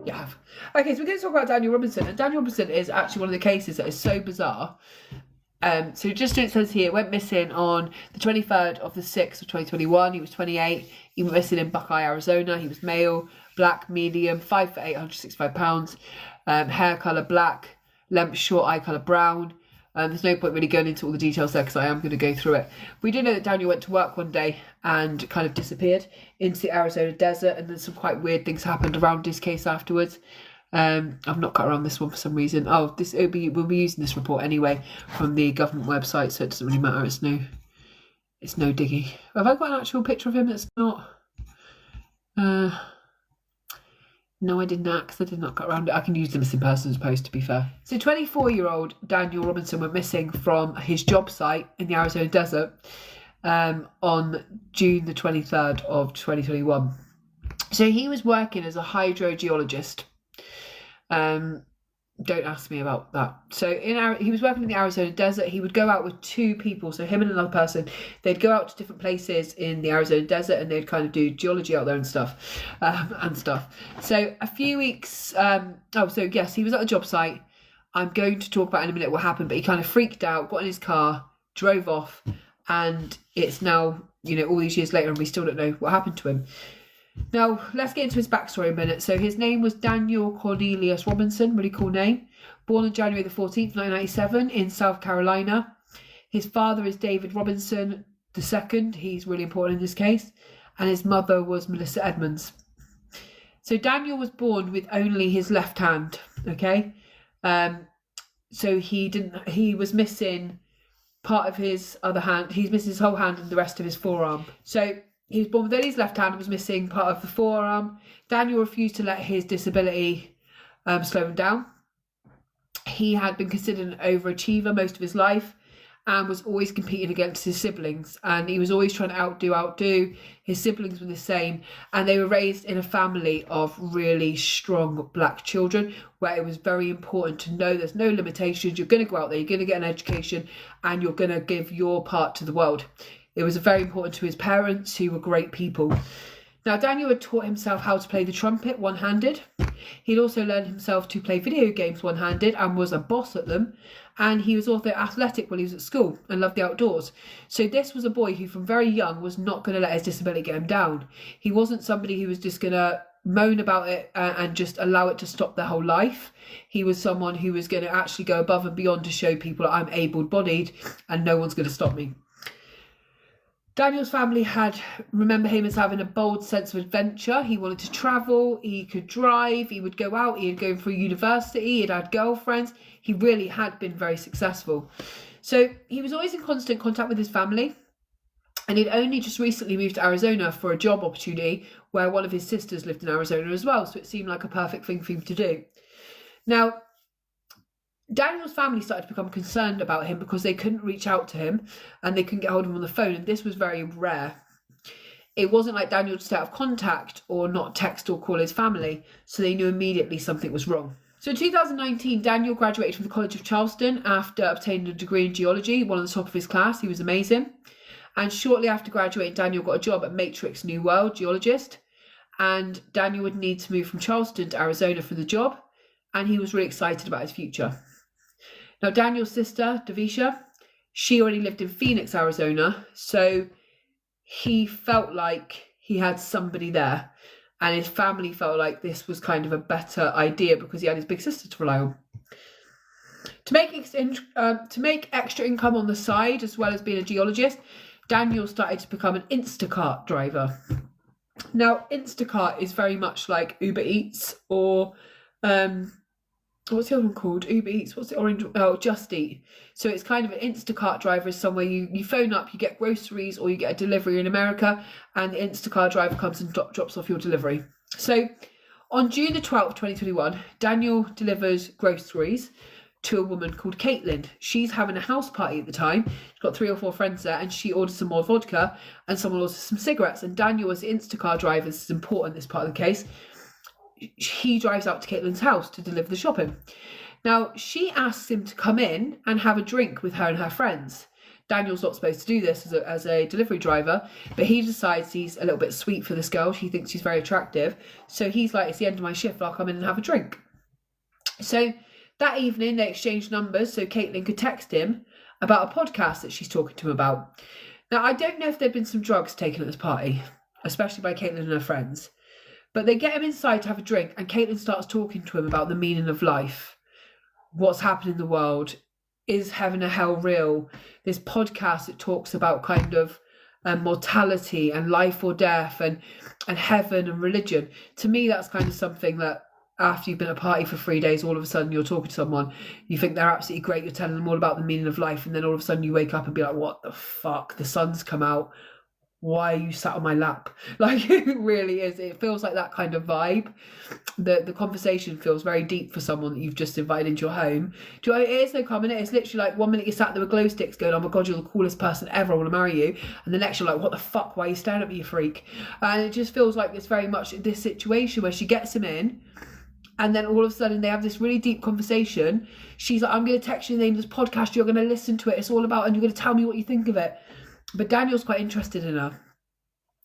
You have. Okay, so we're going to talk about Daniel Robinson. And Daniel Robinson is actually one of the cases that is so bizarre. So just it says here, went missing on the 23rd of the 6th of 2021. He was 28. He went missing in Buckeye, Arizona. He was male, black, medium, 5'8", 165 pounds. Hair colour black, length short, eye colour brown. There's no point really going into all the details there because I am going to go through it. We do know that Daniel went to work one day and kind of disappeared into the Arizona desert, and then some quite weird things happened around his case afterwards. I've not got around this one for some reason. We'll be using this report anyway from the government website, so it doesn't really matter. It's no digging. Have I got an actual picture of him that's not? No, I did not, because I did not get around it. I can use the missing persons post, to be fair. So 24-year-old Daniel Robinson went missing from his job site in the Arizona desert on June the 23rd of 2021. So he was working as a hydrogeologist. Don't ask me about that. So he was working in the Arizona desert. He would go out with two people, so him and another person. They'd go out to different places in the Arizona desert, and they'd kind of do geology out there and stuff. So a few weeks. So yes, he was at the job site. I'm going to talk about in a minute what happened, but he kind of freaked out, got in his car, drove off, and it's now all these years later, and we still don't know what happened to him. Now, let's get into his backstory a minute. So his name was Daniel Cornelius Robinson, really cool name. Born on January the 14th, 1997 in South Carolina. His father is David Robinson II. He's really important in this case. And his mother was Melissa Edmonds. So Daniel was born with only his left hand, okay? So he was missing part of his other hand. He's missing his whole hand and the rest of his forearm. So he was born with only his left hand and was missing part of the forearm. Daniel refused to let his disability slow him down. He had been considered an overachiever most of his life and was always competing against his siblings. And he was always trying to outdo. His siblings were the same. And they were raised in a family of really strong black children, where it was very important to know there's no limitations. You're going to go out there, you're going to get an education, and you're going to give your part to the world. It was very important to his parents, who were great people. Now, Daniel had taught himself how to play the trumpet one-handed. He'd also learned himself to play video games one-handed and was a boss at them. And he was also athletic while he was at school and loved the outdoors. So this was a boy who from very young was not going to let his disability get him down. He wasn't somebody who was just going to moan about it and just allow it to stop their whole life. He was someone who was going to actually go above and beyond to show people that I'm able-bodied and no one's going to stop me. Daniel's family remember him as having a bold sense of adventure. He wanted to travel, he could drive, he would go out, he'd go through university, he'd had girlfriends. He really had been very successful. So he was always in constant contact with his family, and he'd only just recently moved to Arizona for a job opportunity where one of his sisters lived in Arizona as well. So it seemed like a perfect thing for him to do. Now, Daniel's family started to become concerned about him because they couldn't reach out to him and they couldn't get hold of him on the phone, and this was very rare. It wasn't like Daniel just out of contact or not text or call his family, so they knew immediately something was wrong. So in 2019, Daniel graduated from the College of Charleston after obtaining a degree in geology, one of the top of his class. He was amazing. And shortly after graduating, Daniel got a job at Matrix New World, geologist, and Daniel would need to move from Charleston to Arizona for the job, and he was really excited about his future. Now, Daniel's sister, Davisha, she already lived in Phoenix, Arizona, so he felt like he had somebody there, and his family felt like this was kind of a better idea because he had his big sister to rely on. To make extra income on the side, as well as being a geologist, Daniel started to become an Instacart driver. Now, Instacart is very much like Uber Eats or what's the other one called? Uber Eats. What's the orange? Oh, Just Eat. So it's kind of an Instacart driver is somewhere you phone up, you get groceries or you get a delivery in America, and the Instacart driver comes and drops off your delivery. So on June the 12th, 2021, Daniel delivers groceries to a woman called Caitlin. She's having a house party at the time. She's got 3 or 4 friends there, and she orders some more vodka and someone orders some cigarettes. And Daniel, as the Instacart driver, this is important, this part of the case, he drives out to Caitlin's house to deliver the shopping. Now, she asks him to come in and have a drink with her and her friends. Daniel's not supposed to do this as a delivery driver, but he decides he's a little bit sweet for this girl. She thinks she's very attractive. So he's like, it's the end of my shift, I'll come in and have a drink. So that evening they exchanged numbers so Caitlin could text him about a podcast that she's talking to him about. Now, I don't know if there'd been some drugs taken at this party, especially by Caitlin and her friends, but they get him inside to have a drink, and Caitlin starts talking to him about the meaning of life, what's happening in the world, is heaven or hell real, this podcast that talks about kind of mortality and life or death and heaven and religion. To me, that's kind of something that after you've been at a party for 3 days, all of a sudden you're talking to someone, you think they're absolutely great, you're telling them all about the meaning of life, and then all of a sudden you wake up and be like, what the fuck, the sun's come out, why are you sat on my lap? Like, it really is, it feels like that kind of vibe. The conversation feels very deep for someone that you've just invited into your home. Do you know, it is no common, it's literally like 1 minute you're sat there with glow sticks going, oh my god, you're the coolest person ever, I want to marry you, and the next you're like, what the fuck, why are you staring at me, you freak? And it just feels like it's very much this situation where she gets him in, and then all of a sudden they have this really deep conversation. She's like, I'm going to text you the name of this podcast, you're going to listen to it, it's all about, and you're going to tell me what you think of it. But Daniel's quite interested in her,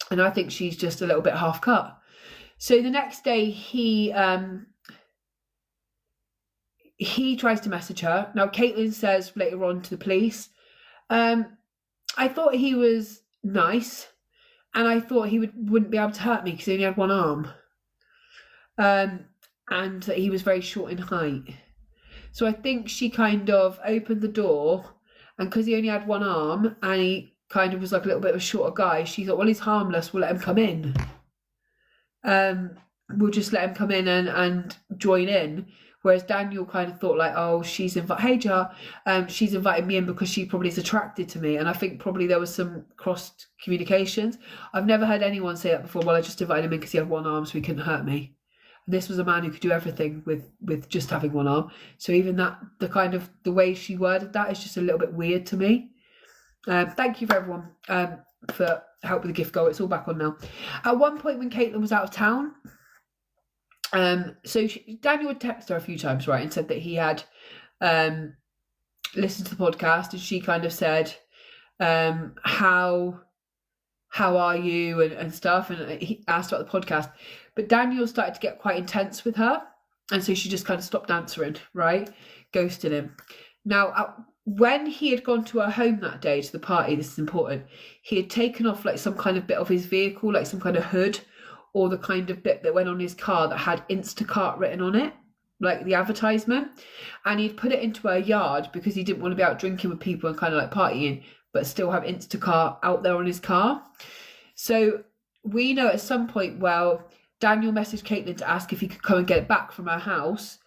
and I think she's just a little bit half cut. So the next day he tries to message her. Now Caitlin says later on to the police, I thought he was nice, and I thought he wouldn't be able to hurt me because he only had one arm. And that he was very short in height. So I think she kind of opened the door, and because he only had one arm and he kind of was like a little bit of a shorter guy, she thought, well, he's harmless, we'll let him come in. We'll just let him come in and join in. Whereas Daniel kind of thought like, oh, she's invited me in because she probably is attracted to me. And I think probably there was some cross communications. I've never heard anyone say that before. Well, I just invited him in because he had one arm so he couldn't hurt me. This was a man who could do everything with just having one arm. So even that, the way she worded that is just a little bit weird to me. Thank you for everyone for help with the gift goal. It's all back on now. At one point when Caitlin was out of town, Daniel would text her a few times, right, and said that he had listened to the podcast, and she kind of said, how are you and stuff, and he asked about the podcast. But Daniel started to get quite intense with her, and so she just kind of stopped answering, right? Ghosted him. Now, when he had gone to her home that day to the party, this is important, he had taken off like some kind of bit of his vehicle, like some kind of hood, or the kind of bit that went on his car that had Instacart written on it, like the advertisement, and he'd put it into her yard because he didn't want to be out drinking with people and kind of like partying, but still have Instacart out there on his car. So we know at some point, well, Daniel messaged Caitlin to ask if he could come and get it back from her house.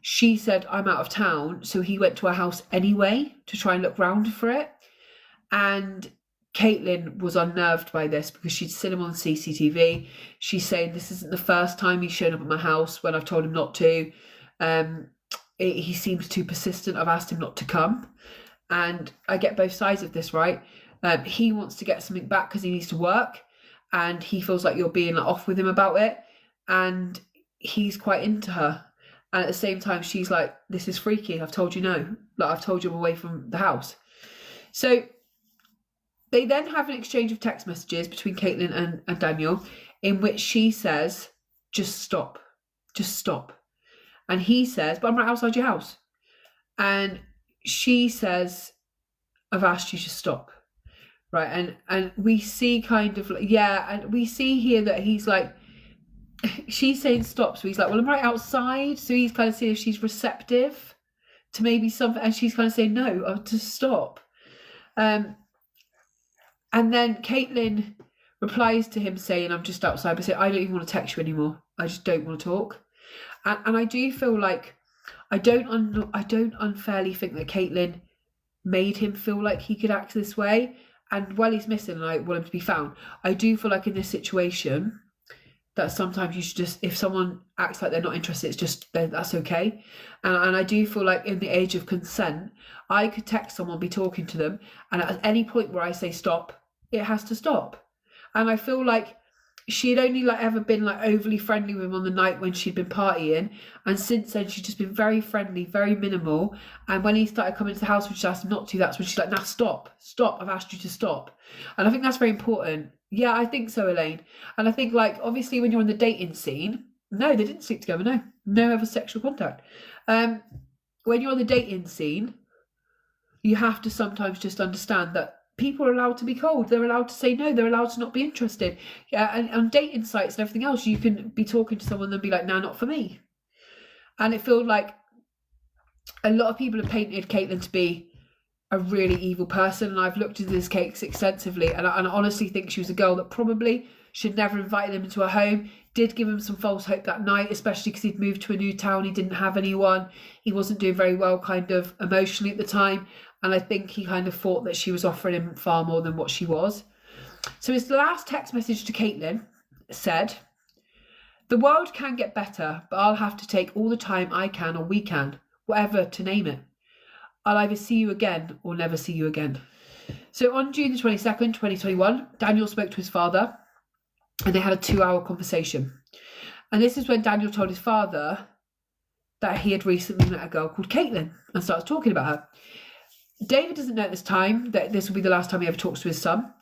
She said, I'm out of town. So he went to her house anyway to try and look round for it. And Caitlin was unnerved by this because she'd seen him on CCTV. She's saying, this isn't the first time he's shown up at my house when I've told him not to. He seems too persistent. I've asked him not to come. And I get both sides of this, right? He wants to get something back because he needs to work, and he feels like you're being off with him about it, and he's quite into her. And at the same time, she's like, this is freaky. I've told you no. Like, I've told you I'm away from the house. So they then have an exchange of text messages between Caitlin and Daniel in which she says, just stop. Just stop. And he says, but I'm right outside your house. And she says, I've asked you to stop. Right. And we see kind of, and we see here that he's like, she's saying stop. So he's like, well, I'm right outside. So he's kind of seeing if she's receptive to maybe something. And she's kind of saying, no, to stop. And then Caitlin replies to him saying, I'm just outside. But saying, I don't even want to text you anymore. I just don't want to talk. And I do feel like, I don't unfairly think that Caitlin made him feel like he could act this way. And while he's missing and I want him to be found, I do feel like in this situation that sometimes you should just, if someone acts like they're not interested, it's just, that's okay. And I do feel like in the age of consent, I could text someone, be talking to them, and at any point where I say stop, it has to stop. And I feel like she had only like ever been like overly friendly with him on the night when she'd been partying, and since then she'd just been very friendly, very minimal. And when he started coming to the house, which she asked him not to, that's when she's like, "Now stop, I've asked you to stop." And I think that's very important. Yeah, I think so, Elaine. And I think, like, obviously when you're on the dating scene, no, they didn't sleep together, no ever sexual contact. When you're on the dating scene, you have to sometimes just understand that people are allowed to be cold. They're allowed to say no. They're allowed to not be interested. Yeah, and on dating sites and everything else, you can be talking to someone and be like, "No, not for me." And it feels like a lot of people have painted Caitlin to be a really evil person, and I've looked into this case extensively, and I honestly think she was a girl that probably should never invite him into her home. Did give him some false hope that night, especially because he'd moved to a new town. He didn't have anyone. He wasn't doing very well kind of emotionally at the time. And I think he kind of thought that she was offering him far more than what she was. So his last text message to Caitlin said, "The world can get better, but I'll have to take all the time I can or we can, whatever to name it. I'll either see you again or never see you again." So on June the 22nd, 2021, Daniel spoke to his father and they had a 2-hour conversation. And this is when Daniel told his father that he had recently met a girl called Caitlin and started talking about her. David doesn't know at this time that this will be the last time he ever talks to his son.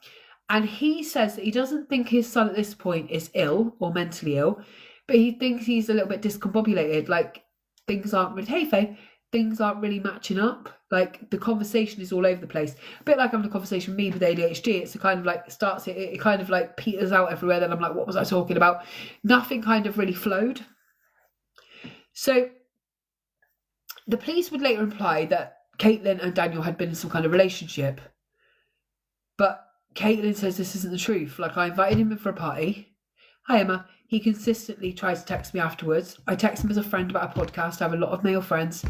And he says that he doesn't think his son at this point is ill or mentally ill, but he thinks he's a little bit discombobulated. Like, things aren't really, hey Faye, things aren't really matching up. Like, the conversation is all over the place. A bit like having a conversation with me with ADHD. It's a kind of like, it kind of like peters out everywhere. Then I'm like, what was I talking about? Nothing kind of really flowed. So the police would later imply that Caitlin and Daniel had been in some kind of relationship. But Caitlin says this isn't the truth. Like, I invited him in for a party. "Hi, Emma." He consistently tries to text me afterwards. I text him as a friend about a podcast. I have a lot of male friends.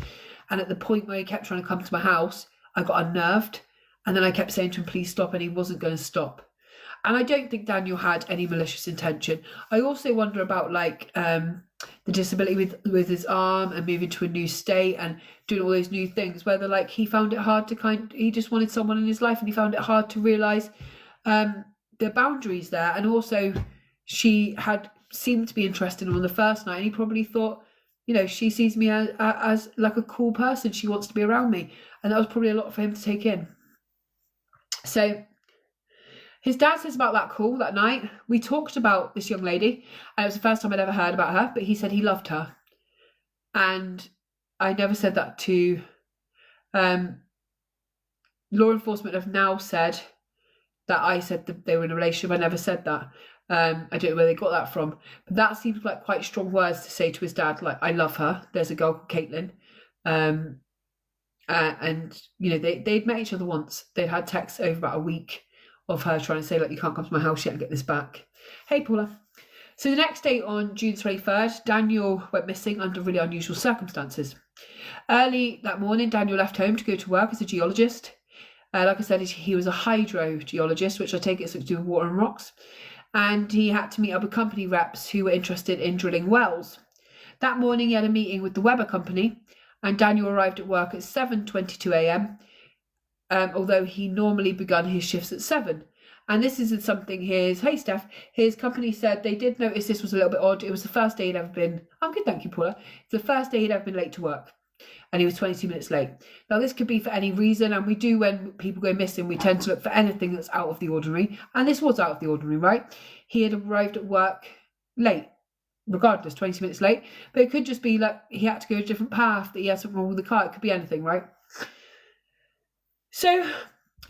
And at the point where he kept trying to come to my house, I got unnerved. And then I kept saying to him, "Please stop." And he wasn't going to stop. And I don't think Daniel had any malicious intention. I also wonder about, like, the disability with his arm and moving to a new state and doing all those new things, whether, like, he found it hard to he just wanted someone in his life and he found it hard to realise the boundaries there. And also she had seemed to be interested in him on the first night, and he probably thought, you know, she sees me as like a cool person. She wants to be around me. And that was probably a lot for him to take in. So his dad says about that call that night, "We talked about this young lady, and it was the first time I'd ever heard about her, but he said he loved her. And I never said that to law enforcement have now said that I said that they were in a relationship. I never said that. I don't know where they got that from, but that seems like quite strong words to say to his dad, like, "I love her. There's a girl called Caitlin." And, you know, they'd met each other once. They'd had texts over about a week of her trying to say, like, "You can't come to my house yet and get this back. Hey, Paula." So the next day, on June 23rd, Daniel went missing under really unusual circumstances. Early that morning, Daniel left home to go to work as a geologist. Like I said, he was a hydrogeologist, which I take it's to do with water and rocks. And he had to meet up with company reps who were interested in drilling wells. That morning, he had a meeting with the Weber Company, and Daniel arrived at work at 7:22 a.m., although he normally begun his shifts at 7. And this is something his company said they did notice this was a little bit odd. It was the first day he'd ever been, I'm good, thank you, Paula. It's the first day he'd ever been late to work. And he was 22 minutes late. Now, this could be for any reason, and we do, when people go missing, we tend to look for anything that's out of the ordinary. And this was out of the ordinary, right? He had arrived at work late, regardless, 20 minutes late. But it could just be like he had to go a different path, that he had something wrong with the car. It could be anything, right? So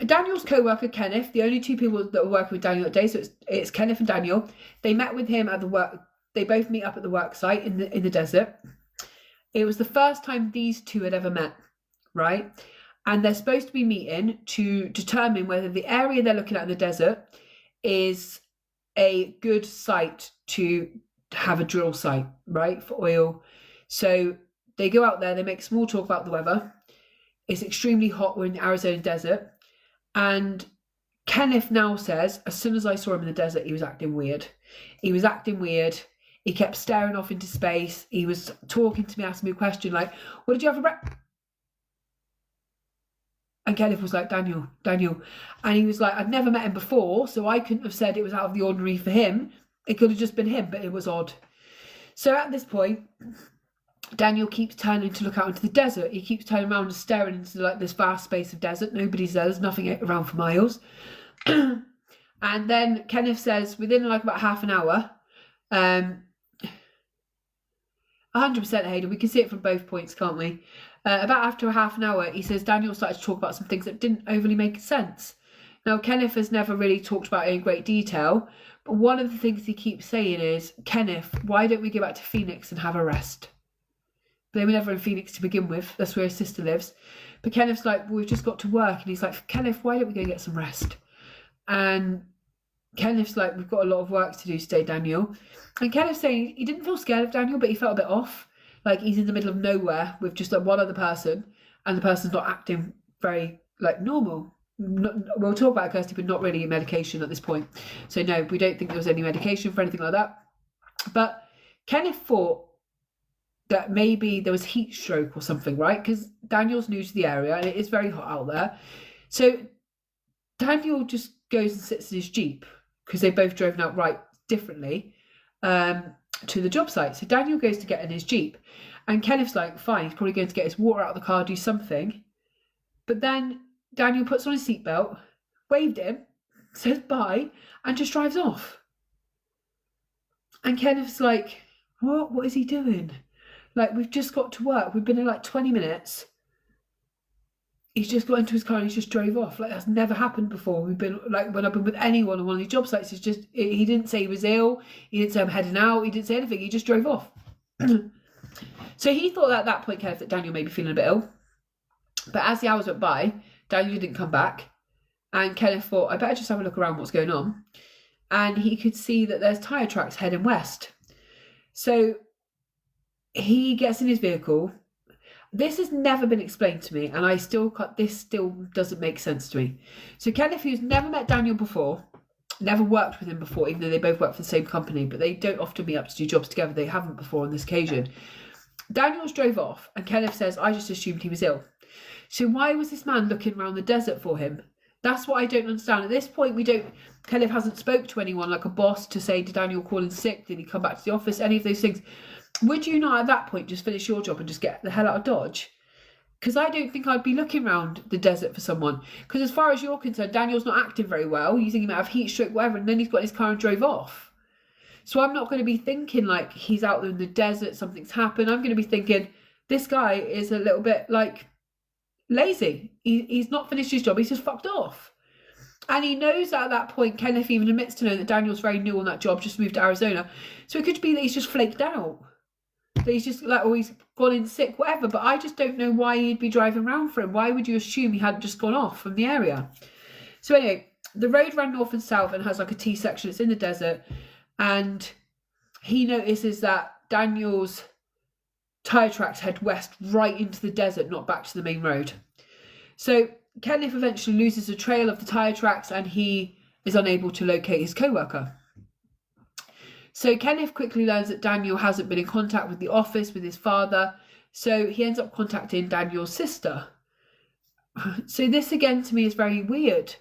Daniel's co-worker, Kenneth, the only two people that were working with Daniel that day, so it's Kenneth and Daniel. They met with him at the work. They both meet up at the work site in the desert. It was the first time these two had ever met, right? And they're supposed to be meeting to determine whether the area they're looking at in the desert is a good site to have a drill site, right, for oil. So they go out there, they make small talk about the weather. It's extremely hot. We're in the Arizona desert. And Kenneth now says, as soon as I saw him in the desert, he was acting weird. He kept staring off into space. He was talking to me, asking me a question like, "What did you have for breakfast?" And Kenneth was like, Daniel. And he was like, I'd never met him before, so I couldn't have said it was out of the ordinary for him. It could have just been him, but it was odd. So at this point, Daniel keeps turning to look out into the desert. He keeps turning around and staring into like this vast space of desert. Nobody's there. There's nothing around for miles. And then Kenneth says, within like about half an hour, 100% Hayley, we can see it from both points, can't we? About after a half an hour, he says Daniel started to talk about some things that didn't overly make sense. Now, Kenneth has never really talked about it in great detail, but one of the things he keeps saying is, Kenneth, why don't we go back to Phoenix and have a rest? They were never in Phoenix to begin with. That's where his sister lives. But Kenneth's like, well, we've just got to work. And he's like, Kenneth, why don't we go get some rest? And Kenneth's like, we've got a lot of work to do today, Daniel. And Kenneth's saying he didn't feel scared of Daniel, but he felt a bit off. Like he's in the middle of nowhere with just like one other person, and the person's not acting very like normal. We'll talk about Kirsty, but not really medication at this point. So no, we don't think there was any medication for anything like that. But Kenneth thought that maybe there was heat stroke or something, right? Because Daniel's new to the area and it is very hot out there. So Daniel just goes and sits in his Jeep, because they've both driven out right differently to the job site. So Daniel goes to get in his Jeep, and Kenneth's like, fine, he's probably going to get his water out of the car, do something. But then Daniel puts on his seatbelt, waved at him, says bye, and just drives off. And Kenneth's like, what is he doing? Like, we've just got to work. We've been in like 20 minutes. He's just got into his car and he's just drove off. Like, that's never happened before. We've been, like, when I've been with anyone on one of these job sites, it's just, he didn't say he was ill. He didn't say I'm heading out. He didn't say anything. He just drove off. So he thought at that point, Kenneth, that Daniel may be feeling a bit ill. But as the hours went by, Daniel didn't come back. And Kenneth thought, I better just have a look around what's going on. And he could see that there's tyre tracks heading west. So he gets in his vehicle. This has never been explained to me, and this still doesn't make sense to me. So Kenneth, who's never met Daniel before, never worked with him before, even though they both work for the same company, but they don't often meet up to do jobs together. They haven't before on this occasion. Daniel's drove off, and Kenneth says, I just assumed he was ill. So why was this man looking around the desert for him? That's what I don't understand. At this point, Kenneth hasn't spoke to anyone, like a boss, to say, did Daniel call in sick? Did he come back to the office? Any of those things. Would you not at that point just finish your job and just get the hell out of Dodge? Because I don't think I'd be looking around the desert for someone. Because as far as you're concerned, Daniel's not acting very well. You think he might have heat stroke, whatever, and then he's got in his car and drove off. So I'm not going to be thinking like he's out there in the desert, something's happened. I'm going to be thinking this guy is a little bit like lazy. He's not finished his job. He's just fucked off. And he knows that at that point, Kenneth even admits to know that Daniel's very new on that job, just moved to Arizona. So it could be that he's just flaked out. That he's just like, oh, he's gone in sick, whatever. But I just don't know why he'd be driving around for him. Why would you assume he hadn't just gone off from the area? So anyway, the road ran north and south and has like a T section. It's in the desert. And he notices that Daniel's tyre tracks head west right into the desert, not back to the main road. So Kenneth eventually loses the trail of the tyre tracks and he is unable to locate his co-worker. So Kenneth quickly learns that Daniel hasn't been in contact with the office, with his father. So he ends up contacting Daniel's sister. So this again to me is very weird.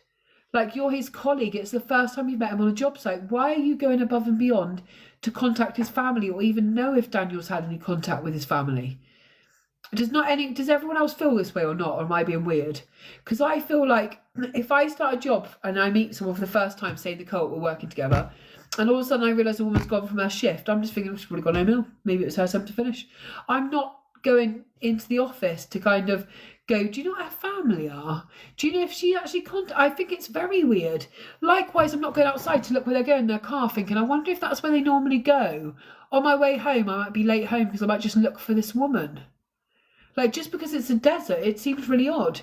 Like, you're his colleague. It's the first time you've met him on a job site. Why are you going above and beyond to contact his family or even know if Daniel's had any contact with his family? Does everyone else feel this way or not? Or am I being weird? Because I feel like if I start a job and I meet someone for the first time, say Nicole, we're working together, and all of a sudden I realise a woman's gone from her shift, I'm just thinking she's probably gone home ill. Maybe it was her time to finish. I'm not going into the office to kind of go, do you know what her family are? Do you know if she actually I think it's very weird. Likewise, I'm not going outside to look where they're going in their car thinking, I wonder if that's where they normally go. On my way home, I might be late home because I might just look for this woman. Like, just because it's a desert, it seems really odd.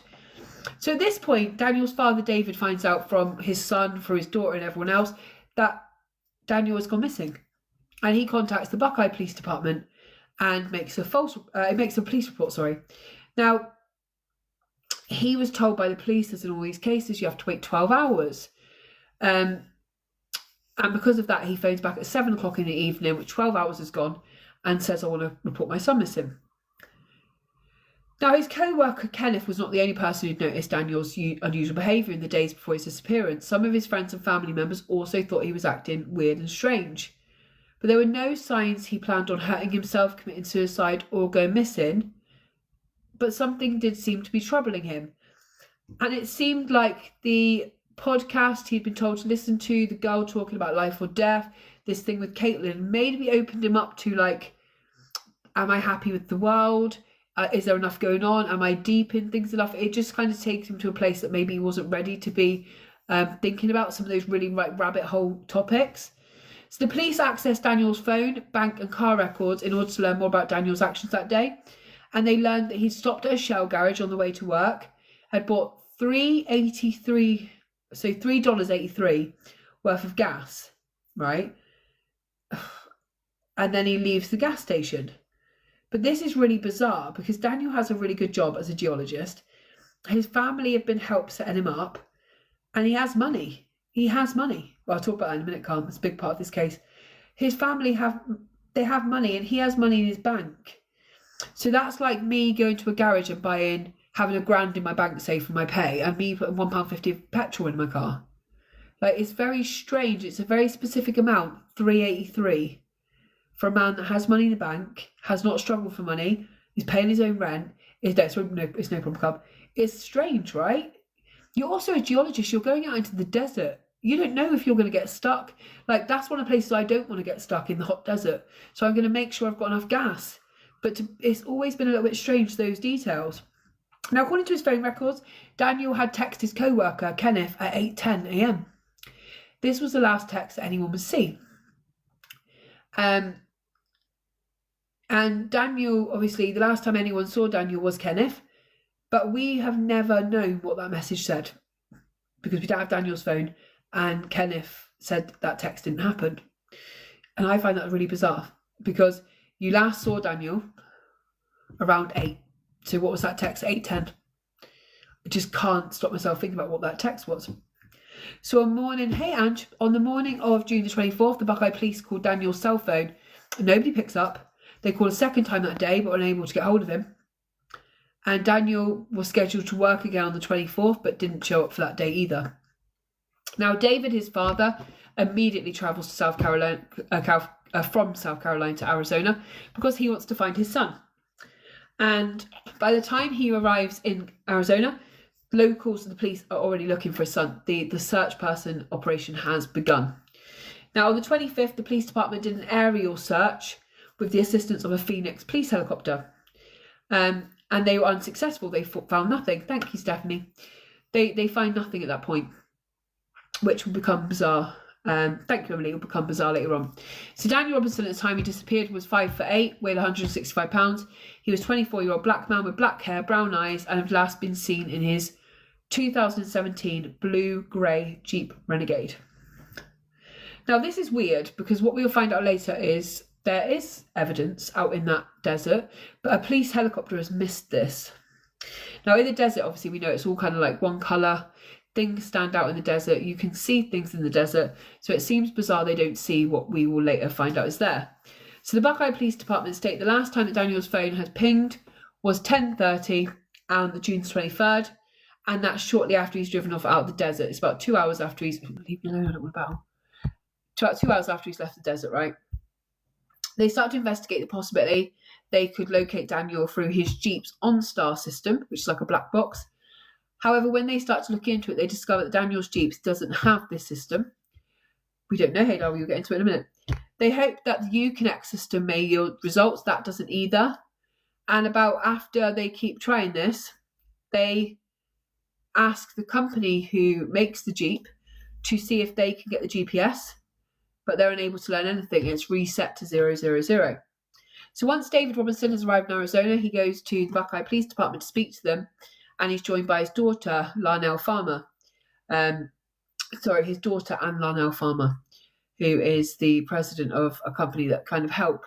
So at this point, Daniel's father, David, finds out from his son, from his daughter and everyone else, that Daniel has gone missing. And he contacts the Buckeye Police Department and makes a police report. Now, he was told by the police, as in all these cases, you have to wait 12 hours. And because of that, he phones back at 7 o'clock in the evening, which 12 hours has gone, and says, I want to report my son missing. Now, his co-worker Kenneth was not the only person who'd noticed Daniel's unusual behaviour in the days before his disappearance. Some of his friends and family members also thought he was acting weird and strange. But there were no signs he planned on hurting himself, committing suicide, or going missing. But something did seem to be troubling him. And it seemed like the podcast he'd been told to listen to, the girl talking about life or death, this thing with Caitlin, maybe opened him up to like, am I happy with the world? Is there enough going on? Am I deep in things enough? It just kind of takes him to a place that maybe he wasn't ready to be thinking about some of those really rabbit hole topics. So the police accessed Daniel's phone, bank and car records in order to learn more about Daniel's actions that day. And they learned that he'd stopped at a Shell garage on the way to work, had bought $3.83 worth of gas, right? And then he leaves the gas station. But this is really bizarre because Daniel has a really good job as a geologist. His family have been helped setting him up, and he has money. He has money. Well, I'll talk about that in a minute, Carl. It's a big part of this case. His family have money, and he has money in his bank. So that's like me going to a garage and having $1,000 in my bank safe from my pay, and me putting £1.50 of petrol in my car. Like, it's very strange. It's a very specific amount, $3.83. For a man that has money in the bank, has not struggled for money, is paying his own rent, it's no problem, Club. It's strange, right? You're also a geologist. You're going out into the desert. You don't know if you're going to get stuck. Like, that's one of the places I don't want to get stuck, in the hot desert. So I'm going to make sure I've got enough gas. But it's always been a little bit strange, those details. Now, according to his phone records, Daniel had texted his co-worker, Kenneth, at 8:10 a.m. This was the last text that anyone would see. And Daniel, obviously, the last time anyone saw Daniel was Kenneth, but we have never known what that message said because we don't have Daniel's phone, and Kenneth said that text didn't happen. And I find that really bizarre because you last saw Daniel around 8. So what was that text? 8:10. I just can't stop myself thinking about what that text was. So on the morning of June the 24th, the Buckeye police called Daniel's cell phone. Nobody picks up. They called a second time that day, but were unable to get hold of him. And Daniel was scheduled to work again on the 24th, but didn't show up for that day either. Now, David, his father, immediately travels to South Carolina, from South Carolina to Arizona, because he wants to find his son. And by the time he arrives in Arizona, locals and the police are already looking for his son. The search person operation has begun. Now, on the 25th, the police department did an aerial search with the assistance of a Phoenix police helicopter. And they were unsuccessful. They found nothing. Thank you, Stephanie. They find nothing at that point, which will become bizarre. Thank you, Emily. It will become bizarre later on. So Daniel Robinson, at the time he disappeared, was 5'8", weighed 165 pounds. He was a 24-year-old black man with black hair, brown eyes, and had last been seen in his 2017 blue-grey Jeep Renegade. Now, this is weird because what we will find out later is there is evidence out in that desert, but a police helicopter has missed this. Now, in the desert, obviously, we know it's all kind of like one colour. Things stand out in the desert. You can see things in the desert. So it seems bizarre they don't see what we will later find out is there. So the Buckeye Police Department state the last time that Daniel's phone had pinged was 10:30 on June 23rd. And that's shortly after he's driven off out of the desert. It's about 2 hours after he's... Leave me alone, I don't want to battle. About 2 hours after he's left the desert, right? They start to investigate the possibility they could locate Daniel through his Jeep's OnStar system, which is like a black box. However, when they start to look into it, they discover that Daniel's Jeep doesn't have this system. We don't know, Hayley, we'll get into it in a minute. They hope that the Uconnect system may yield results. That doesn't either. And about after they keep trying this, they ask the company who makes the Jeep to see if they can get the GPS, but they're unable to learn anything. It's reset to 000. So once David Robinson has arrived in Arizona, he goes to the Buckeye Police Department to speak to them, and he's joined by his daughter, Larnell Farmer. His daughter and Larnell Farmer, who is the president of a company that kind of help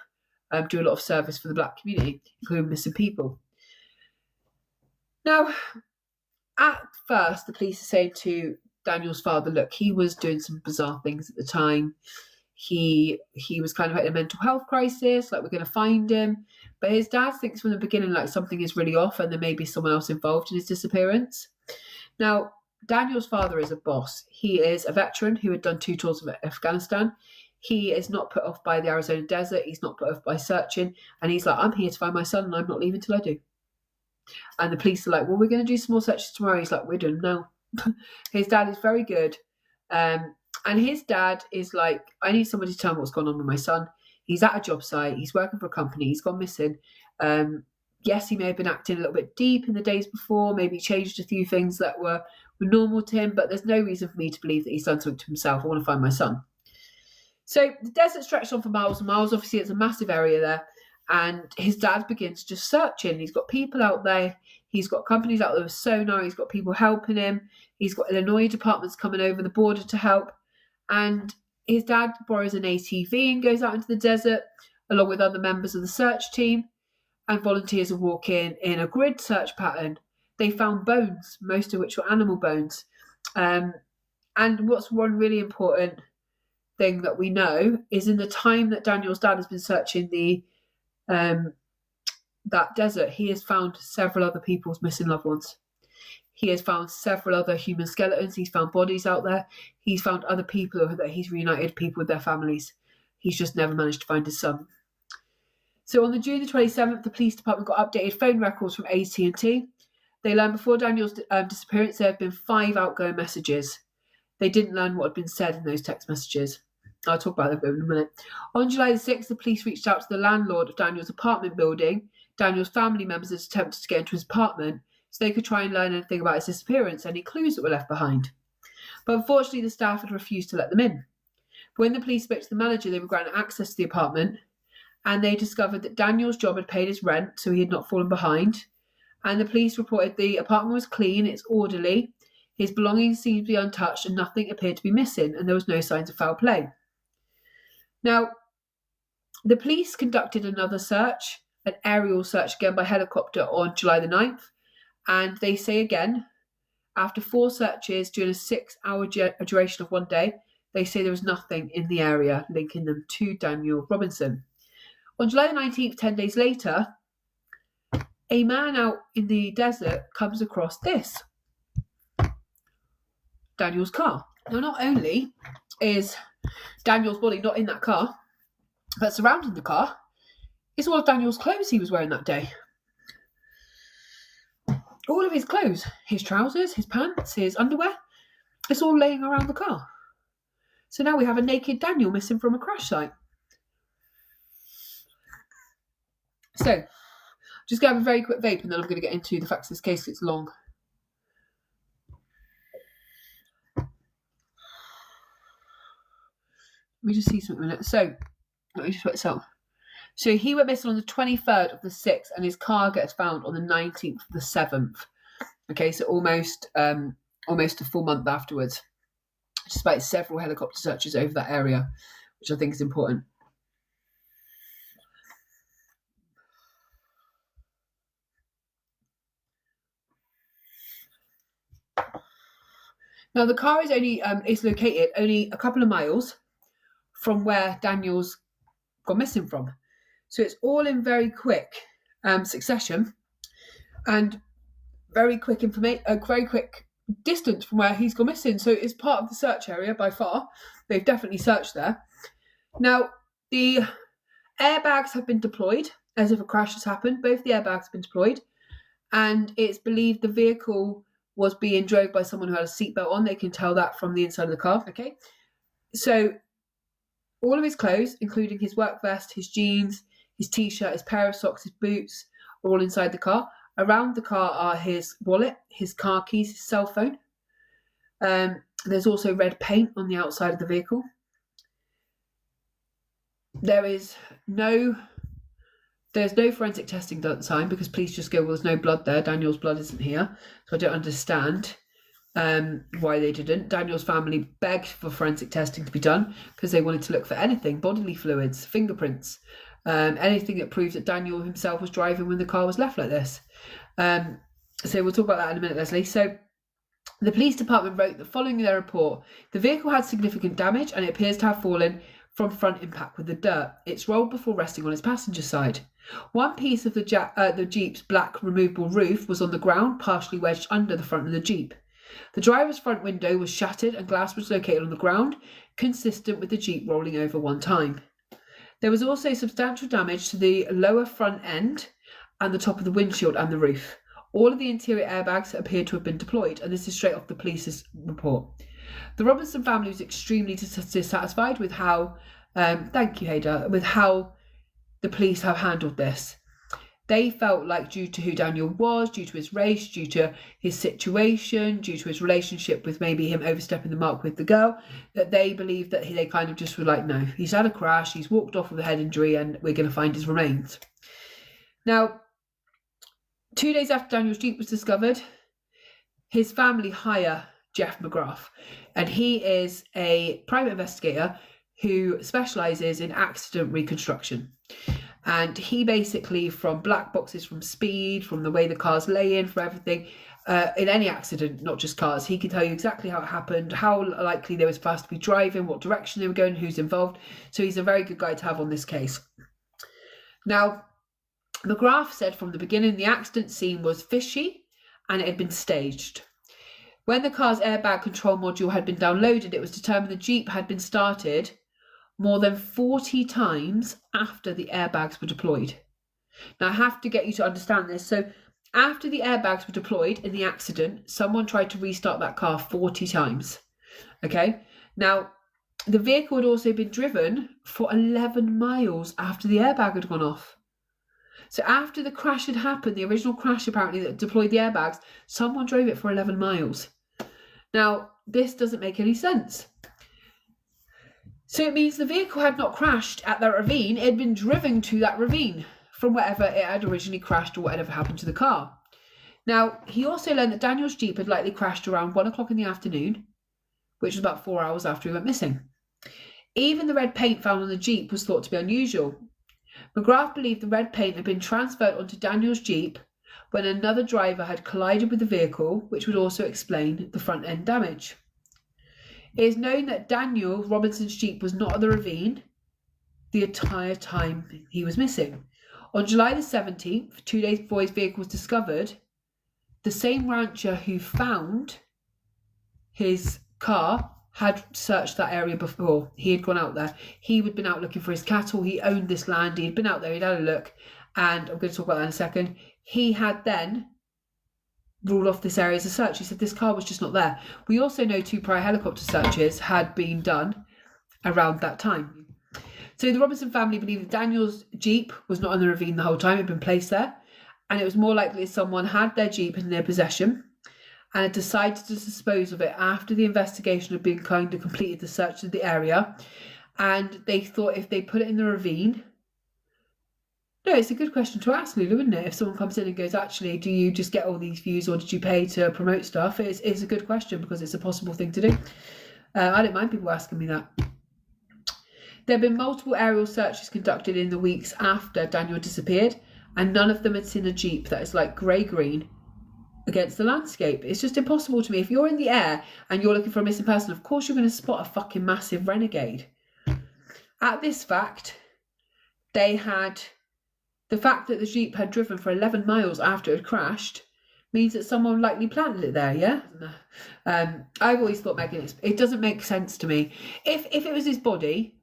do a lot of service for the black community, including missing people. Now, at first, the police are saying to Daniel's father, look, he was doing some bizarre things at the time. he was kind of in a mental health crisis, like we're going to find him. But his dad thinks from the beginning like something is really off and there may be someone else involved in his disappearance. Now, Daniel's father is a boss. He is a veteran who had done 2 tours of Afghanistan. He is not put off by the Arizona desert. He's not put off by searching. And he's like, I'm here to find my son and I'm not leaving till I do. And the police are like, well, we're going to do some more searches tomorrow. He's like, we're doing now. His dad is very good. And his dad is like, I need somebody to tell me what's going on with my son. He's at a job site. He's working for a company. He's gone missing. Yes, he may have been acting a little bit deep in the days before. Maybe changed a few things that were normal to him. But there's no reason for me to believe that he's done something to himself. I want to find my son. So the desert stretched on for miles and miles. Obviously, it's a massive area there. And his dad begins just searching. He's got people out there. He's got companies out there with sonar. He's got people helping him. He's got Illinois departments coming over the border to help. And his dad borrows an ATV and goes out into the desert along with other members of the search team. And volunteers are walking in a grid search pattern. They found bones, most of which were animal bones. And what's one really important thing that we know is in the time that Daniel's dad has been searching that desert, he has found several other people's missing loved ones. He has found several other human skeletons. He's found bodies out there. He's found other people that he's reunited people with their families. He's just never managed to find his son. So on the June the 27th, the police department got updated phone records from AT&T. They learned before Daniel's disappearance there had been 5 outgoing messages. They didn't learn what had been said in those text messages. I'll talk about that in a minute. On July the 6th, the police reached out to the landlord of Daniel's apartment building. Daniel's family members had attempted to get into his apartment so they could try and learn anything about his disappearance, any clues that were left behind. But unfortunately, the staff had refused to let them in. But when the police spoke to the manager, they were granted access to the apartment, and they discovered that Daniel's job had paid his rent, so he had not fallen behind. And the police reported the apartment was clean, it's orderly, his belongings seemed to be untouched, and nothing appeared to be missing, and there was no signs of foul play. Now, the police conducted another search, an aerial search again by helicopter on July the 9th, and they say again, after 4 searches during a 6-hour duration of one day, they say there was nothing in the area linking them to Daniel Robinson. On July the 19th, 10 days later, a man out in the desert comes across this. Daniel's car. Now, not only is Daniel's body not in that car, but surrounding the car is all of Daniel's clothes he was wearing that day. All of his clothes, his trousers, his pants, his underwear, it's all laying around the car. So now we have a naked Daniel missing from a crash site. So, just going to have a very quick vape and then I'm going to get into the facts of this case because it's long. Let me just see something a minute. So, let me just put this out. So he went missing on the 23rd of the 6th and his car gets found on the 19th of the 7th. Okay, so almost a full month afterwards. Despite several helicopter searches over that area, which I think is important. Now the car is only is located only a couple of miles from where Daniel's gone missing from. So it's all in very quick succession and very quick very quick distance from where he's gone missing. So it's part of the search area by far. They've definitely searched there. Now, the airbags have been deployed as if a crash has happened. Both the airbags have been deployed. And it's believed the vehicle was being drove by someone who had a seatbelt on. They can tell that from the inside of the car. Okay. So all of his clothes, including his work vest, his jeans, his t-shirt, his pair of socks, his boots, are all inside the car. Around the car are his wallet, his car keys, his cell phone. There's also red paint on the outside of the vehicle. There's no forensic testing done at the time because police just go, well, there's no blood there. Daniel's blood isn't here. So I don't understand why they didn't. Daniel's family begged for forensic testing to be done because they wanted to look for anything, bodily fluids, fingerprints, anything that proves that Daniel himself was driving when the car was left like this. So we'll talk about that in a minute, Leslie. So the police department wrote that following their report, the vehicle had significant damage and it appears to have fallen from front impact with the dirt. It's rolled before resting on its passenger side. One piece of the Jeep's black removable roof was on the ground, partially wedged under the front of the Jeep. The driver's front window was shattered and glass was located on the ground, consistent with the Jeep rolling over one time. There was also substantial damage to the lower front end and the top of the windshield and the roof. All of the interior airbags appeared to have been deployed, and this is straight off the police's report. The Robinson family was extremely dissatisfied with how, thank you, Hader, with how the police have handled this. They felt like due to who Daniel was, due to his race, due to his situation, due to his relationship with maybe him overstepping the mark with the girl, that they believed that they kind of just were like, no, he's had a crash, he's walked off with a head injury, and we're going to find his remains. Now, 2 days after Daniel's Jeep was discovered, his family hire Jeff McGrath, and he is a private investigator who specialises in accident reconstruction. And he basically, from black boxes, from speed, from the way the cars lay in, from everything, in any accident, not just cars, he can tell you exactly how it happened, how likely they were supposed to be driving, what direction they were going, who's involved. So he's a very good guy to have on this case. Now, McGrath said from the beginning the accident scene was fishy and it had been staged. When the car's airbag control module had been downloaded, it was determined the Jeep had been started more than 40 times after the airbags were deployed. Now, I have to get you to understand this. So after the airbags were deployed in the accident, someone tried to restart that car 40 times. Okay? Now, the vehicle had also been driven for 11 miles after the airbag had gone off. So after the crash had happened, the original crash apparently that deployed the airbags, someone drove it for 11 miles. Now, this doesn't make any sense. So it means the vehicle had not crashed at that ravine, it had been driven to that ravine from wherever it had originally crashed or whatever happened to the car. Now, he also learned that Daniel's Jeep had likely crashed around 1 o'clock in the afternoon, which was about 4 hours after he went missing. Even the red paint found on the Jeep was thought to be unusual. McGrath believed the red paint had been transferred onto Daniel's Jeep when another driver had collided with the vehicle, which would also explain the front end damage. It is known that Daniel Robinson's Jeep was not at the ravine the entire time he was missing. On July the 17th, 2 days before his vehicle was discovered, the same rancher who found his car had searched that area before. He had gone out there. He had been out looking for his cattle. He owned this land. He'd been out there. He'd had a look. And I'm going to talk about that in a second. He had then ruled off this area as a search. He said this car was just not there. We also know 2 prior helicopter searches had been done around that time. So the Robinson family believed that Daniel's Jeep was not in the ravine the whole time. It had been placed there. And it was more likely someone had their Jeep in their possession and had decided to dispose of it after the investigation had been kind of completed, the search of the area. And they thought if they put it in the ravine... No, it's a good question to ask, Lulu, isn't it? If someone comes in and goes, actually, do you just get all these views or did you pay to promote stuff? It's a good question because it's a possible thing to do. I don't mind people asking me that. There have been multiple aerial searches conducted in the weeks after Daniel disappeared, and none of them had seen a Jeep that is like grey-green against the landscape. It's just impossible to me. If you're in the air and you're looking for a missing person, of course you're going to spot a fucking massive Renegade. At this fact, they had... The fact that the Jeep had driven for 11 miles after it had crashed means that someone likely planted it there, yeah? I've always thought, Megan, it doesn't make sense to me. If it was his body,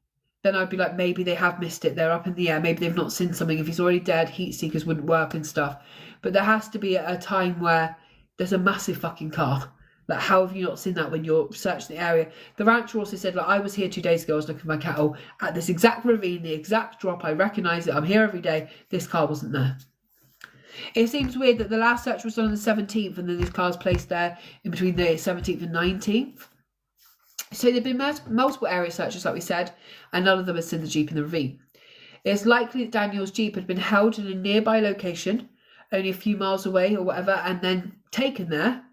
then I'd be like, maybe they have missed it. They're up in the air. Maybe they've not seen something. If he's already dead, heat seekers wouldn't work and stuff. But there has to be a time where there's a massive fucking car. Like, how have you not seen that when you're searching the area? The rancher also said, like, I was here 2 days ago, I was looking for my cattle at this exact ravine, the exact drop, I recognise it, I'm here every day, this car wasn't there. It seems weird that the last search was done on the 17th and then this car's placed there in between the 17th and 19th. So there've been multiple area searches, like we said, and none of them had seen the Jeep in the ravine. It's likely that Daniel's Jeep had been held in a nearby location, only a few miles away or whatever, and then taken there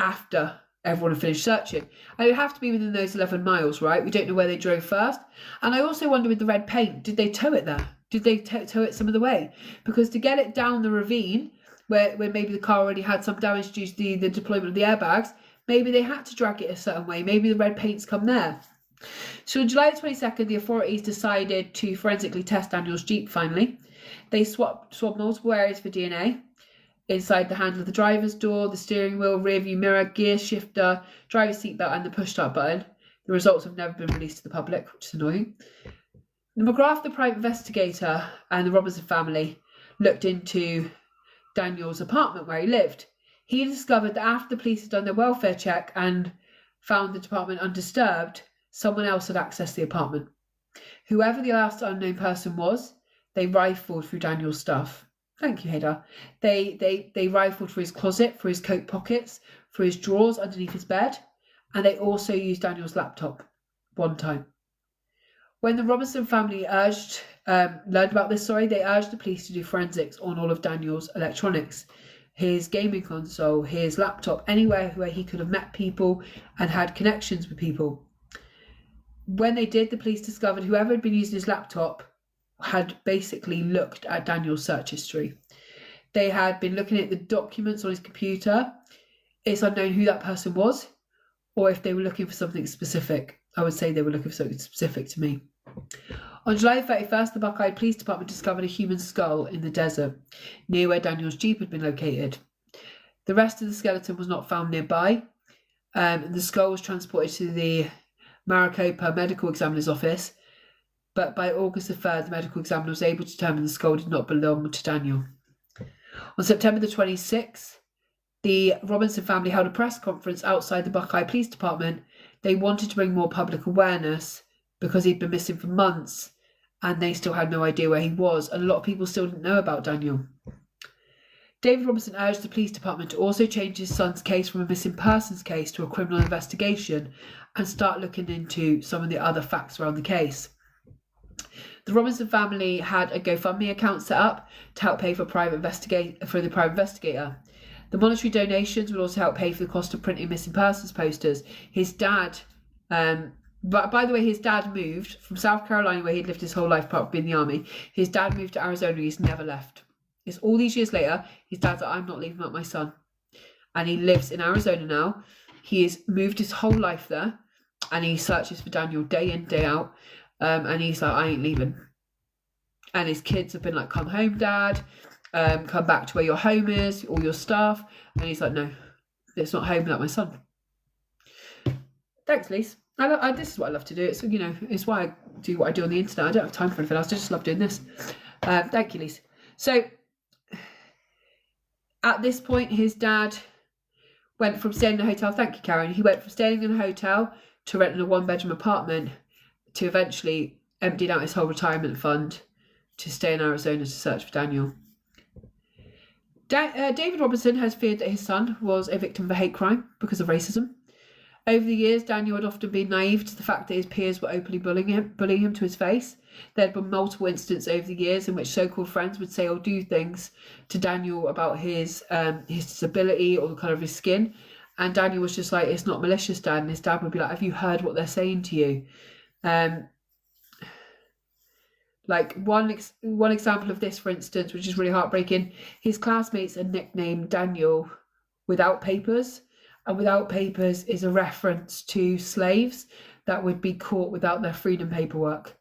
after everyone had finished searching. And it would have to be within those 11 miles, right? We don't know where they drove first. And I also wonder with the red paint, did they tow it there? Did they tow it some of the way? Because to get it down the ravine, where maybe the car already had some damage due to the deployment of the airbags, maybe they had to drag it a certain way. Maybe the red paint's come there. So on July the 22nd, the authorities decided to forensically test Daniel's Jeep finally. They swabbed multiple areas for DNA. Inside the handle of the driver's door, the steering wheel, rear view mirror, gear shifter, driver's seatbelt and the push start button. The results have never been released to the public, which is annoying. The McGrath, the private investigator, and the Robinson family looked into Daniel's apartment where he lived. He discovered that after the police had done their welfare check and found the department undisturbed, someone else had accessed the apartment. Whoever the last unknown person was, they rifled through Daniel's stuff. Thank you, Hayley. They rifled through his closet, through his coat pockets, through his drawers underneath his bed, and they also used Daniel's laptop one time. When the Robinson family learned about this story, they urged the police to do forensics on all of Daniel's electronics, his gaming console, his laptop, anywhere where he could have met people and had connections with people. When they did, the police discovered whoever had been using his laptop had basically looked at Daniel's search history. They had been looking at the documents on his computer. It's unknown who that person was or if they were looking for something specific. I would say they were looking for something specific to me. On July 31st, the Buckeye Police Department discovered a human skull in the desert near where Daniel's Jeep had been located. The rest of the skeleton was not found nearby. The skull was transported to the Maricopa Medical Examiner's office, but by August the 3rd, the medical examiner was able to determine the skull did not belong to Daniel. On September the 26th, the Robinson family held a press conference outside the Buckeye Police Department. They wanted to bring more public awareness because he'd been missing for months and they still had no idea where he was, and a lot of people still didn't know about Daniel. David Robinson urged the police department to also change his son's case from a missing persons case to a criminal investigation and start looking into some of the other facts around the case. The Robinson family had a GoFundMe account set up to help pay for the private investigator. The monetary donations would also help pay for the cost of printing missing persons posters. His dad, but by the way, his dad moved from South Carolina, where he'd lived his whole life, apart from being in the army. His dad moved to Arizona. He's never left. It's all these years later. His dad's like, I'm not leaving out my son, and he lives in Arizona now. He has moved his whole life there, and he searches for Daniel day in, day out. And he's like, I ain't leaving. And his kids have been like, come home, Dad. Come back to where your home is, all your stuff. And he's like, no, it's not home without my son. Thanks, Lise. This is what I love to do. It's, it's why I do what I do on the internet. I don't have time for anything else. I just love doing this. Thank you, Lise. So at this point, his dad went from staying in a hotel. Thank you, Karen. He went from staying in a hotel to renting a one-bedroom apartment to eventually emptying out his whole retirement fund to stay in Arizona to search for Daniel. David Robinson has feared that his son was a victim of a hate crime because of racism. Over the years, Daniel had often been naive to the fact that his peers were openly bullying him to his face. There had been multiple incidents over the years in which so-called friends would say or do things to Daniel about his disability or the colour of his skin. And Daniel was just like, it's not malicious, Dad. And his dad would be like, have you heard what they're saying to you? Like one example of this, for instance, which is really heartbreaking, his classmates are nicknamed Daniel Without Papers, and Without Papers is a reference to slaves that would be caught without their freedom paperwork.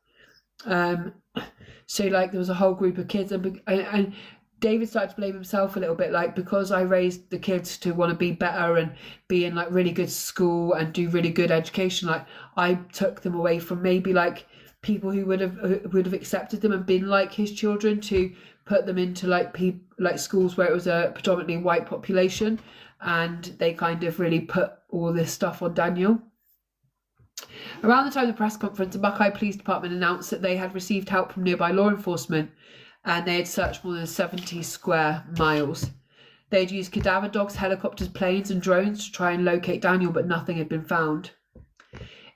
So like there was a whole group of kids, and David started to blame himself a little bit, like, because I raised the kids to want to be better and be in like really good school and do really good education, like I took them away from maybe like people who would have accepted them and been like his children, to put them into like schools where it was a predominantly white population, and they kind of really put all this stuff on Daniel. Around the time of the press conference, the Buckeye Police Department announced that they had received help from nearby law enforcement, and they had searched more than 70 square miles. They had used cadaver dogs, helicopters, planes and drones to try and locate Daniel, but nothing had been found.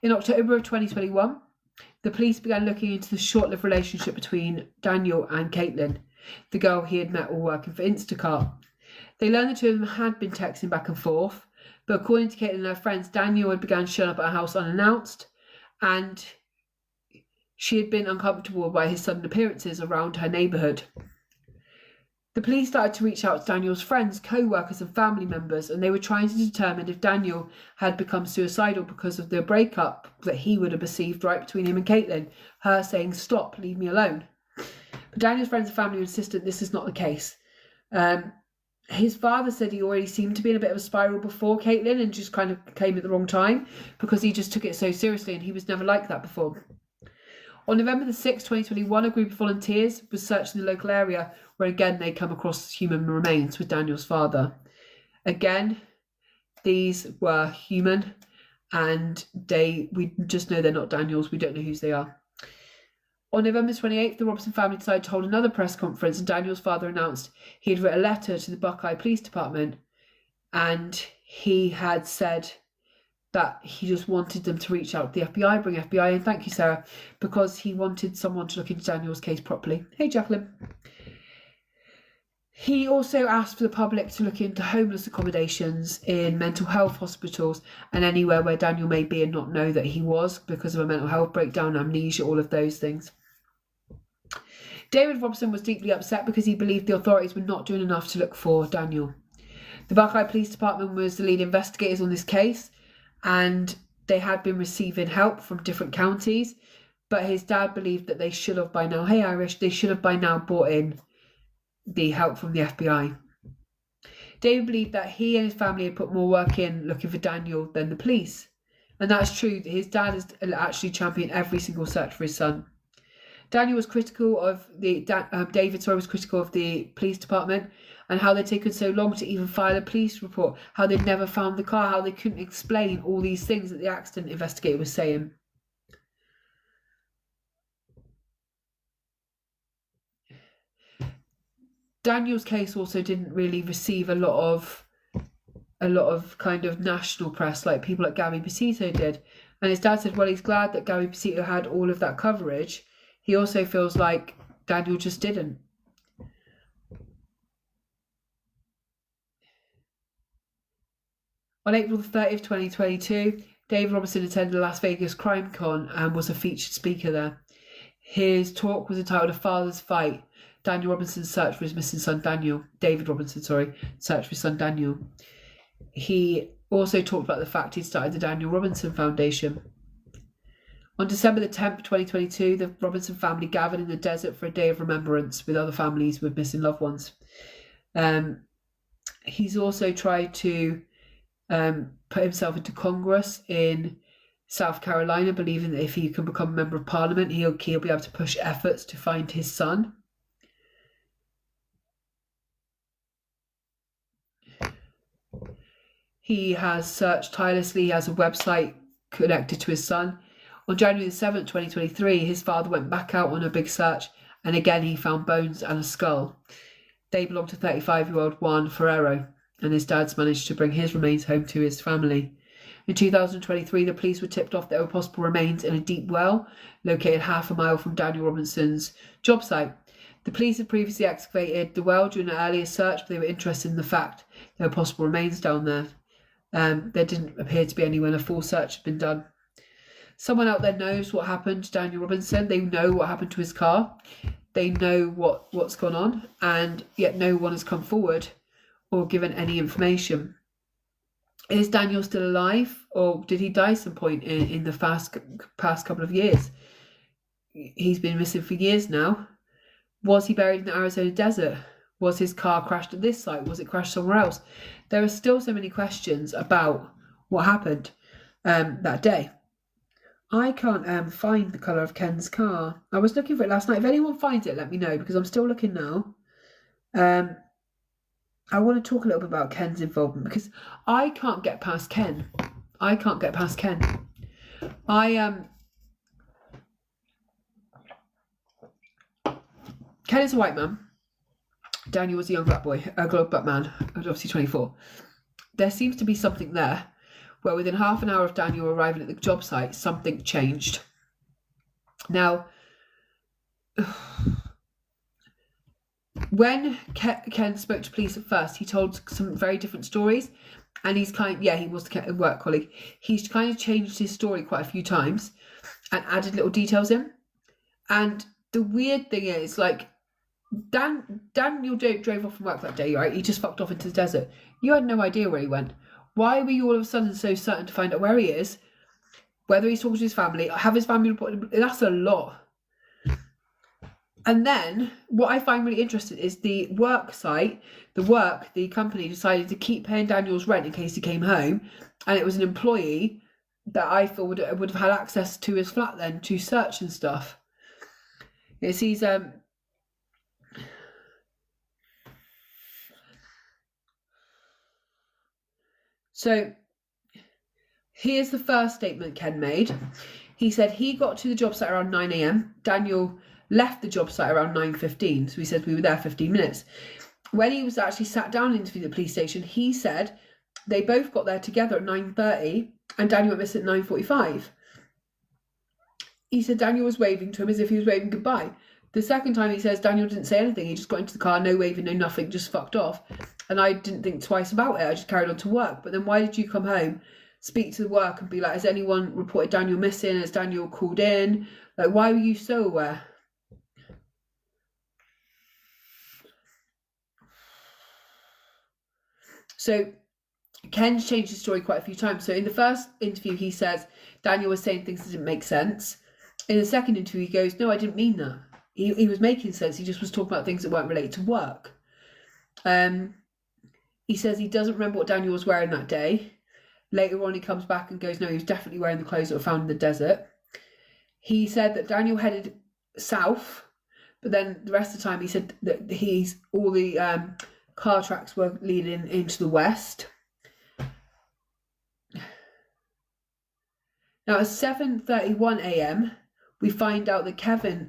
In October of 2021, the police began looking into the short-lived relationship between Daniel and Caitlin, the girl he had met while working for Instacart. They learned the two of them had been texting back and forth, but according to Caitlin and her friends, Daniel had begun showing up at her house unannounced, and she had been uncomfortable by his sudden appearances around her neighbourhood. The police started to reach out to Daniel's friends, co-workers and family members, and they were trying to determine if Daniel had become suicidal because of the breakup that he would have perceived right between him and Caitlin, her saying, "Stop, leave me alone." But Daniel's friends and family insisted this is not the case. His father said he already seemed to be in a bit of a spiral before Caitlin and just kind of came at the wrong time because he just took it so seriously, and he was never like that before. On November the 6th, 2021, a group of volunteers was searching the local area where again they come across human remains with Daniel's father. Again, these were human, and we just know they're not Daniel's. We don't know whose they are. On November 28th, the Robinson family decided to hold another press conference, and Daniel's father announced he had written a letter to the Buckeye Police Department, and he had said that he just wanted them to reach out to the FBI, bring FBI in, thank you, Sarah, because he wanted someone to look into Daniel's case properly. Hey, Jacqueline. He also asked for the public to look into homeless accommodations in mental health hospitals and anywhere where Daniel may be and not know that he was because of a mental health breakdown, amnesia, all of those things. David Robson was deeply upset because he believed the authorities were not doing enough to look for Daniel. The Buckeye Police Department was the lead investigators on this case, and they had been receiving help from different counties, but his dad believed that they should have by now, hey Irish, they should have by now brought in the help from the FBI. David believed that he and his family had put more work in looking for Daniel than the police. And that's true. His dad has actually championed every single search for his son. David was critical of the police department and how they'd taken so long to even file a police report, how they'd never found the car, how they couldn't explain all these things that the accident investigator was saying. Daniel's case also didn't really receive a lot of kind of national press like people like Gabby Pesito did. And his dad said, well, he's glad that Gabby Pesito had all of that coverage. He also feels like Daniel just didn't. On April the 30th, 2022, David Robinson attended the Las Vegas Crime Con and was a featured speaker there. His talk was entitled A Father's Fight, Daniel Robinson's search for his missing son Daniel. David Robinson, search for his son Daniel. He also talked about the fact he'd started the Daniel Robinson Foundation. On December the 10th, 2022, the Robinson family gathered in the desert for a day of remembrance with other families with missing loved ones. He's also tried to put himself into Congress in South Carolina, believing that if he can become a member of Parliament, he'll be able to push efforts to find his son. He has searched tirelessly. He has a website connected to his son. On January the 7th, 2023, his father went back out on a big search, and again he found bones and a skull. They belong to 35-year-old Juan Ferrero, and his dad's managed to bring his remains home to his family. In 2023, the police were tipped off that there were possible remains in a deep well located half a mile from Daniel Robinson's job site. The police had previously excavated the well during an earlier search, but they were interested in the fact there were possible remains down there. There didn't appear to be any when a full search had been done. Someone out there knows what happened to Daniel Robinson. They know what happened to his car. They know what's gone on, and yet no one has come forward or given any information. Is Daniel still alive, or did he die at some point in the past couple of years? He's been missing for years now. Was he buried in the Arizona desert? Was his car crashed at this site? Was it crashed somewhere else? There are still so many questions about what happened that day. I can't find the colour of Ken's car. I was looking for it last night. If anyone finds it, let me know, because I'm still looking now. I want to talk a little bit about Ken's involvement, because I can't get past Ken. Ken is a white man. Daniel was a young black boy, black man, obviously 24. There seems to be something there, where within half an hour of Daniel arriving at the job site, something changed. Now, when Ken spoke to police at first, he told some very different stories, and he was a work colleague. He's kind of changed his story quite a few times and added little details in. And the weird thing is, like, Daniel drove off from work that day, right? He just fucked off into the desert. You had no idea where he went. Why were you all of a sudden so certain to find out where he is, whether he's talking to his family, have his family reported? That's a lot. And then what I find really interesting is the work site, the company decided to keep paying Daniel's rent in case he came home. And it was an employee that I feel would have had access to his flat then to search and stuff. It's he's So here's the first statement Ken made. He said he got to the job site around 9 a.m. Daniel left the job site around 9:15. So he said we were there 15 minutes. When he was actually sat down to interview at the police station, he said they both got there together at 9:30 and Daniel went missing at 9:45. He said Daniel was waving to him as if he was waving goodbye. The second time he says Daniel didn't say anything. He just got into the car, no waving, no nothing, just fucked off. And I didn't think twice about it. I just carried on to work. But then why did you come home, speak to the work and be like, has anyone reported Daniel missing? Has Daniel called in? Like, why were you so aware? So Ken's changed his story quite a few times. So in the first interview, he says Daniel was saying things that didn't make sense. In the second interview, he goes, no, I didn't mean that. He was making sense. He just was talking about things that weren't related to work. He says he doesn't remember what Daniel was wearing that day. Later on, he comes back and goes, no, he was definitely wearing the clothes that were found in the desert. He said that Daniel headed south, but then the rest of the time he said that all the car tracks were leading into the west. Now at 7:31 a.m, we find out that Ken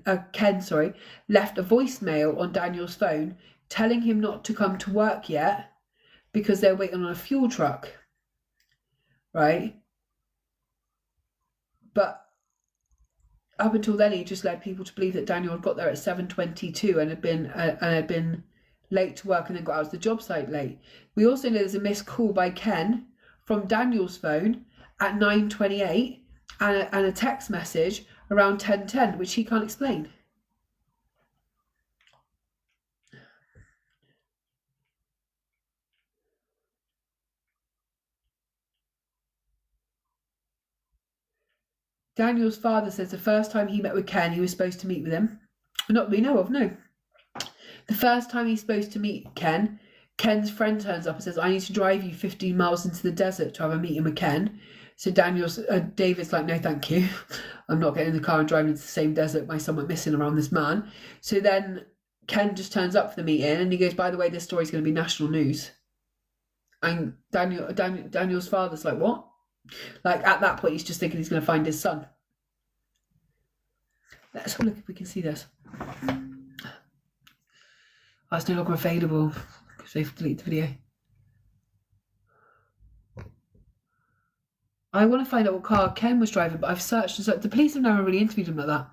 left a voicemail on Daniel's phone telling him not to come to work yet because they're waiting on a fuel truck, right? But up until then, he just led people to believe that Daniel had got there at 7:22 and had been late to work and then got out to the job site late. We also know there's a missed call by Ken from Daniel's phone at 9:28 and a text message around 10:10, which he can't explain. Daniel's father says the first time he met with Ken, he was supposed to meet with him. Not that we know of, no. The first time he's supposed to meet Ken, Ken's friend turns up and says, I need to drive you 15 miles into the desert to have a meeting with Ken. So David's like, no, thank you. I'm not getting in the car and driving into the same desert. My son went missing around this man. So then Ken just turns up for the meeting and he goes, by the way, this story's going to be national news. And Daniel's father's like, what? Like, at that point, he's just thinking he's going to find his son. Let's have a look if we can see this. Oh, it's no longer available because they've deleted the video. I want to find out what car Ken was driving, but I've searched and searched. The police have never really interviewed him like that.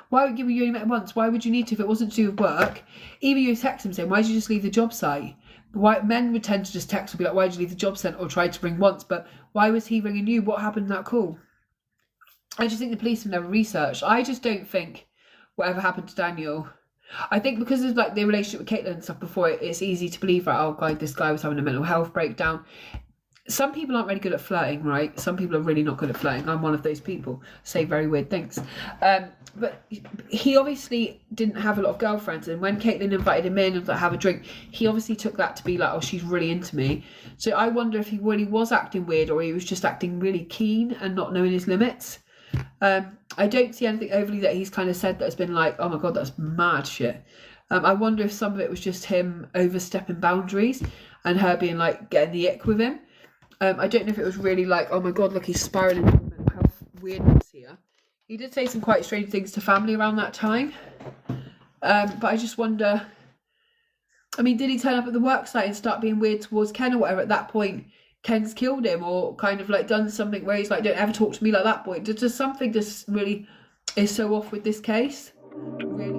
Why would you only met once? Why would you need to if it wasn't to do with work? Even you text him saying, why did you just leave the job site? Why men would tend to just text and be like, why did you leave the job site or try to ring once? But why was he ringing you? What happened in that call? I just think the police have never researched. I just don't think whatever happened to Daniel. I think because of like the relationship with Caitlin and stuff before, it's easy to believe that, oh God, this guy was having a mental health breakdown. Some people aren't really good at flirting, right? Some people are really not good at flirting. I'm one of those people. Say very weird things. But he obviously didn't have a lot of girlfriends. And when Caitlin invited him in and like, have a drink, he obviously took that to be like, oh, she's really into me. So I wonder if he really was acting weird or he was just acting really keen and not knowing his limits. I don't see anything overly that he's kind of said that has been like, oh my God, that's mad shit. I wonder if some of it was just him overstepping boundaries and her being like getting the ick with him. I don't know if it was really like, oh my God, look, he's spiraling into mental health weirdness here. He did say some quite strange things to family around that time. But I just wonder, I mean, did he turn up at the work site and start being weird towards Ken or whatever? At that point, Ken's killed him or kind of like done something where he's like, don't ever talk to me like that, boy. Does something just really is so off with this case? Really